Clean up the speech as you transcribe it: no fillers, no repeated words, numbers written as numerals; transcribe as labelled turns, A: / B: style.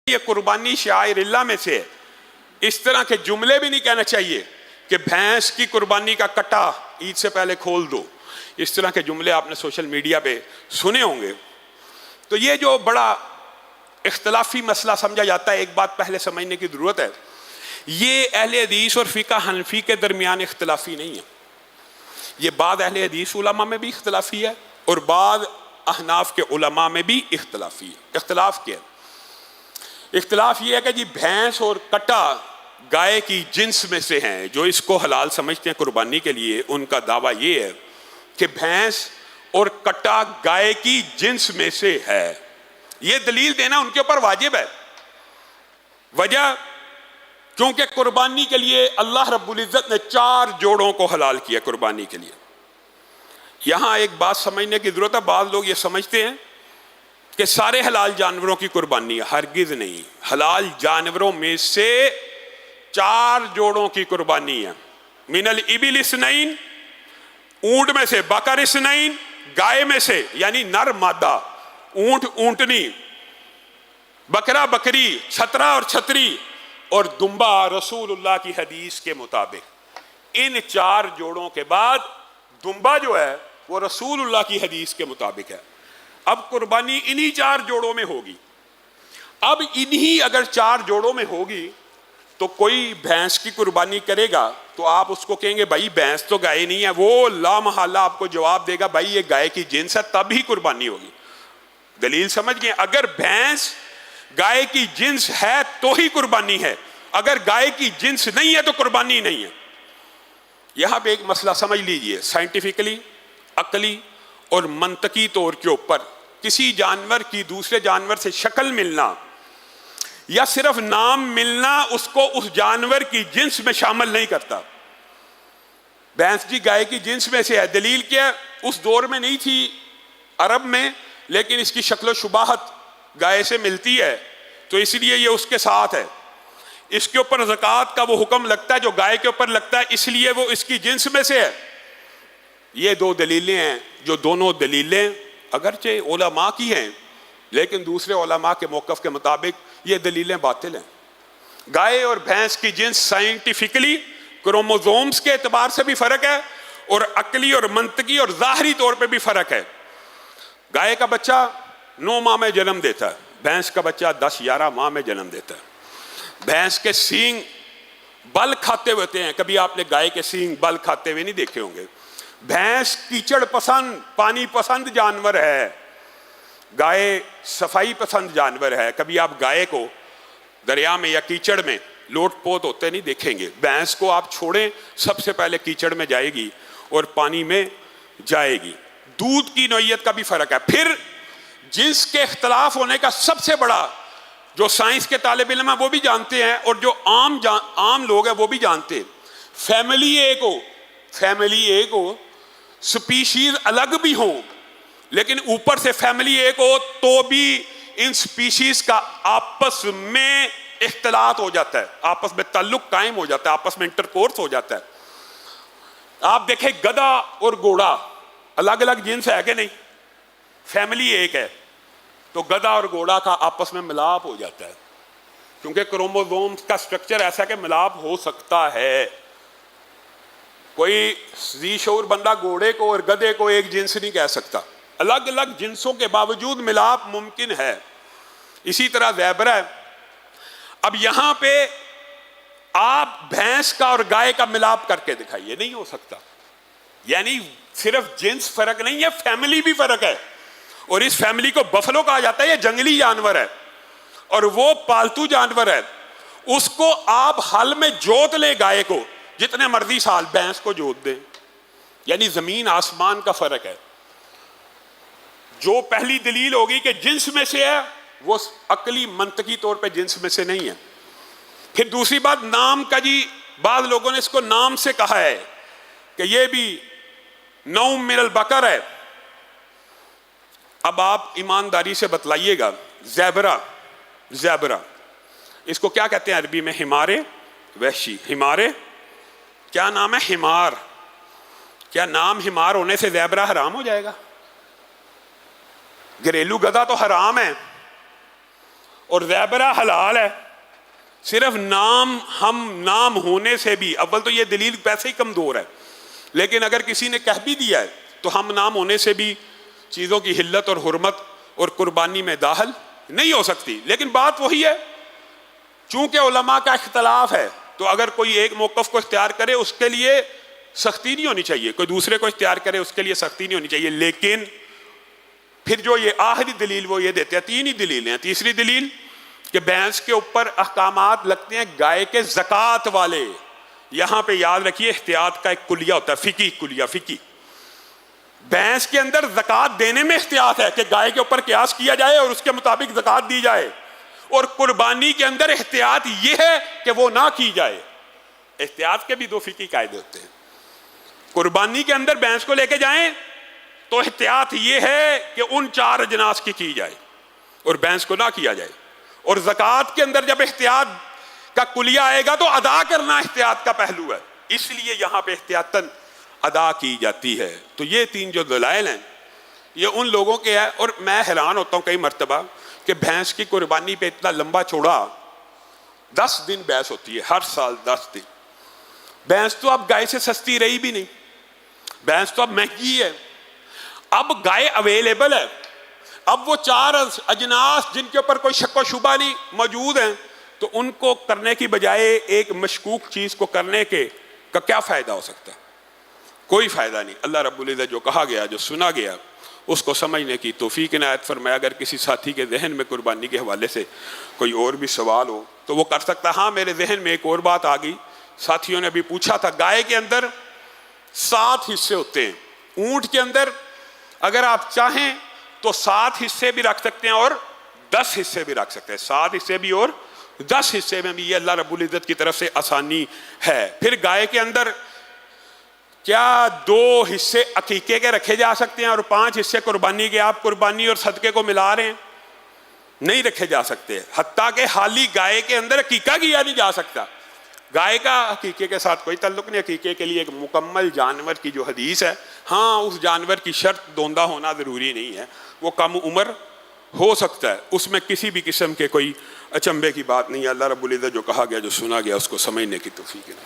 A: یہ قربانی شعائر اللہ میں سے ہے. اس طرح کے جملے بھی نہیں کہنا چاہیے کہ بھینس کی قربانی کا کٹا عید سے پہلے کھول دو. اس طرح کے جملے آپ نے سوشل میڈیا پہ سنے ہوں گے. تو یہ جو بڑا اختلافی مسئلہ سمجھا جاتا ہے، ایک بات پہلے سمجھنے کی ضرورت ہے، یہ اہل حدیث اور فقہ حنفی کے درمیان اختلافی نہیں ہے. یہ بعض اہل حدیث علماء میں بھی اختلافی ہے اور بعض احناف کے علماء میں بھی اختلافی ہے. اختلاف کیا ہے؟ اختلاف یہ ہے کہ جی بھینس اور کٹا گائے کی جنس میں سے ہیں. جو اس کو حلال سمجھتے ہیں قربانی کے لیے، ان کا دعویٰ یہ ہے کہ بھینس اور کٹا گائے کی جنس میں سے ہے. یہ دلیل دینا ان کے اوپر واجب ہے. وجہ کیونکہ قربانی کے لیے اللہ رب العزت نے 4 جوڑوں کو حلال کیا قربانی کے لیے. یہاں ایک بات سمجھنے کی ضرورت ہے. بعض لوگ یہ سمجھتے ہیں کہ سارے حلال جانوروں کی قربانی ہے. ہرگز نہیں. حلال جانوروں میں سے 4 جوڑوں کی قربانی ہے. من الابل اثنین، اونٹ میں سے بکر اثنین، گائے میں سے یعنی نر مادہ، اونٹ اونٹنی، بکرا بکری، چھترا اور چھتری، اور دمبا رسول اللہ کی حدیث کے مطابق. ان 4 جوڑوں کے بعد دمبا جو ہے وہ رسول اللہ کی حدیث کے مطابق ہے. اب قربانی انہی 4 جوڑوں میں ہوگی. اب انہی اگر 4 جوڑوں میں ہوگی تو کوئی بھینس کی قربانی کرے گا تو آپ اس کو کہیں گے بھائی بھینس تو گائے نہیں ہے. وہ لا محالہ آپ کو جواب دے گا بھائی یہ گائے کی جنس ہے، تب ہی قربانی ہوگی. دلیل سمجھ گئے؟ اگر بھینس گائے کی جنس ہے تو ہی قربانی ہے، اگر گائے کی جنس نہیں ہے تو قربانی نہیں ہے. یہاں پہ ایک مسئلہ سمجھ لیجئے. سائنٹیفکلی، عقلی اور منطقی طور کے اوپر کسی جانور کی دوسرے جانور سے شکل ملنا یا صرف نام ملنا اس کو اس جانور کی جنس میں شامل نہیں کرتا. بھینس جی گائے کی جنس میں سے ہے. دلیل کیا؟ اس دور میں نہیں تھی عرب میں، لیکن اس کی شکل و شباہت گائے سے ملتی ہے تو اس لیے یہ اس کے ساتھ ہے. اس کے اوپر زکوٰۃ کا وہ حکم لگتا ہے جو گائے کے اوپر لگتا ہے، اس لیے وہ اس کی جنس میں سے ہے. یہ 2 دلیلیں ہیں جو دونوں دلیلیں اگرچہ علماء کی ہیں لیکن دوسرے علماء کے موقف کے مطابق یہ دلیلیں باطل ہیں. گائے اور بھینس کی جنس سائنٹیفکلی کروموزومز کے اعتبار سے بھی فرق ہے اور عقلی اور منطقی اور ظاہری طور پہ بھی فرق ہے. گائے کا بچہ 9 ماہ میں جنم دیتا ہے، بھینس کا بچہ 10-11 ماہ میں جنم دیتا ہے. بھینس کے سینگ بل کھاتے ہوتے ہیں. کبھی آپ نے گائے کے سینگ بل کھاتے ہوئے نہیں دیکھے ہوں گے. بھینس کیچڑ پسند، پانی پسند جانور ہے. گائے صفائی پسند جانور ہے. کبھی آپ گائے کو دریا میں یا کیچڑ میں لوٹ پوت ہوتے نہیں دیکھیں گے. بھینس کو آپ چھوڑیں سب سے پہلے کیچڑ میں جائے گی اور پانی میں جائے گی. دودھ کی نوعیت کا بھی فرق ہے. پھر جنس کے اختلاف ہونے کا سب سے بڑا جو سائنس کے طالب علم ہیں وہ بھی جانتے ہیں اور جو عام لوگ ہیں وہ بھی جانتے ہیں، فیملی ایک ہو، سپیشیز الگ بھی ہوں لیکن اوپر سے فیملی ایک ہو تو بھی ان سپیشیز کا آپس میں اختلاط ہو جاتا ہے، آپس میں تعلق قائم ہو جاتا ہے، آپس میں انٹرکورس ہو جاتا ہے. آپ دیکھیں گدھا اور گھوڑا الگ الگ جنس ہے کہ نہیں؟ فیملی ایک ہے تو گدھا اور گھوڑا کا آپس میں ملاپ ہو جاتا ہے کیونکہ کروموزوم کا سٹرکچر ایسا کہ ملاپ ہو سکتا ہے. کوئی ذی شعور بندہ گھوڑے کو اور گدھے کو ایک جنس نہیں کہہ سکتا. الگ الگ جنسوں کے باوجود ملاپ ممکن ہے. اسی طرح زیبرا ہے. اب یہاں پہ آپ بھینس کا اور گائے کا ملاپ کر کے دکھائیے، نہیں ہو سکتا. یعنی صرف جنس فرق نہیں ہے، فیملی بھی فرق ہے. اور اس فیملی کو بفلو کہا جاتا ہے. یہ جنگلی جانور ہے اور وہ پالتو جانور ہے. اس کو آپ ہل میں جوت لیں گائے کو جتنے مرضی سال، بھینس کو جوت دیں. یعنی زمین آسمان کا فرق ہے. جو پہلی دلیل ہوگی کہ جنس میں سے ہے وہ عقلی منطقی طور پہ جنس میں سے نہیں ہے. پھر دوسری بات نام کا. جی بعض لوگوں نے اس کو نام سے کہا ہے کہ یہ بھی نوم من البقر ہے. اب آپ ایمانداری سے بتلائیے گا، زیبرا اس کو کیا کہتے ہیں عربی میں؟ حمار وحشی. حمار کیا نام ہے؟ حمار. کیا نام حمار ہونے سے زیبرا حرام ہو جائے گا؟ گھریلو گدھا تو حرام ہے اور زیبرہ حلال ہے، صرف نام ہونے سے بھی، اول تو یہ دلیل پیسے ہی کمزور ہے، لیکن اگر کسی نے کہہ بھی دیا ہے تو ہم نام ہونے سے بھی چیزوں کی حلت اور حرمت اور قربانی میں داخل نہیں ہو سکتی۔ لیکن بات وہی ہے، چونکہ علماء کا اختلاف ہے تو اگر کوئی ایک موقف کو اختیار کرے اس کے لیے سختی نہیں ہونی چاہیے، کوئی دوسرے کو اختیار کرے اس کے لیے سختی نہیں ہونی چاہیے۔ لیکن پھر جو یہ آخری دلیل وہ یہ دیتے ہیں، تین ہی دلیلیں ہیں۔ تیسری دلیل کہ بھینس کے اوپر احکامات لگتے ہیں گائے کے زکوٰۃ والے۔ یہاں پہ یاد رکھیے احتیاط کا ایک کلیہ ہوتا ہے، فقہی کلیہ، فقہی۔ بھینس کے اندر زکوٰۃ دینے میں احتیاط ہے کہ گائے کے اوپر قیاس کیا جائے اور اس کے مطابق زکوٰۃ دی جائے، اور قربانی کے اندر احتیاط یہ ہے کہ وہ نہ کی جائے۔ احتیاط کے بھی دو فقہی قاعدے ہوتے ہیں۔ قربانی کے اندر بھینس کو لے کے جائیں تو احتیاط یہ ہے کہ ان 4 اجناس کی جائے اور بھینس کو نہ کیا جائے، اور زکوٰۃ کے اندر جب احتیاط کا کلیہ آئے گا تو ادا کرنا احتیاط کا پہلو ہے، اس لیے یہاں پہ احتیاطاً ادا کی جاتی ہے۔ تو یہ 3 جو دلائل ہیں یہ ان لوگوں کے ہیں، اور میں حیران ہوتا ہوں کئی مرتبہ کہ بھینس کی قربانی پہ اتنا لمبا چوڑا 10 دن بحث ہوتی ہے، ہر سال 10 دن۔ بھینس تو اب گائے سے سستی رہی بھی نہیں، بھینس تو اب مہنگی ہے، اب گائے اویلیبل ہے، اب وہ 4 اجناس جن کے اوپر کوئی شک و شبہ نہیں موجود ہیں، تو ان کو کرنے کی بجائے ایک مشکوک چیز کو کرنے کا کیا فائدہ ہو سکتا ہے؟ کوئی فائدہ نہیں۔ اللہ رب العزت جو کہا گیا، جو سنا گیا، اس کو سمجھنے کی توفیق عنایت فرمائے۔ اگر کسی ساتھی کے ذہن میں قربانی کے حوالے سے کوئی اور بھی سوال ہو تو وہ کر سکتا ہے۔ ہاں، میرے ذہن میں ایک اور بات آ گئی، ساتھیوں نے بھی پوچھا تھا، گائے کے اندر 7 حصے ہوتے ہیں، اونٹ کے اندر اگر آپ چاہیں تو 7 حصے بھی رکھ سکتے ہیں اور 10 حصے بھی رکھ سکتے ہیں، 7 حصے بھی اور 10 حصے میں بھی، یہ اللہ رب العزت کی طرف سے آسانی ہے۔ پھر گائے کے اندر کیا 2 حصے عقیقے کے رکھے جا سکتے ہیں اور 5 حصے قربانی کے؟ آپ قربانی اور صدقے کو ملا رہے ہیں، نہیں رکھے جا سکتے، حتیٰ کہ حالی گائے کے اندر عقیقہ کیا نہیں جا سکتا۔ گائے کا عقیقے کے ساتھ کوئی تعلق نہیں، عقیقے کے لیے ایک مکمل جانور کی جو حدیث ہے، ہاں اس جانور کی شرط دوندہ ہونا ضروری نہیں ہے، وہ کم عمر ہو سکتا ہے، اس میں کسی بھی قسم کے کوئی اچنبے کی بات نہیں ہے۔ اللہ رب العزت جو کہا گیا، جو سنا گیا، اس کو سمجھنے کی توفیق ہے۔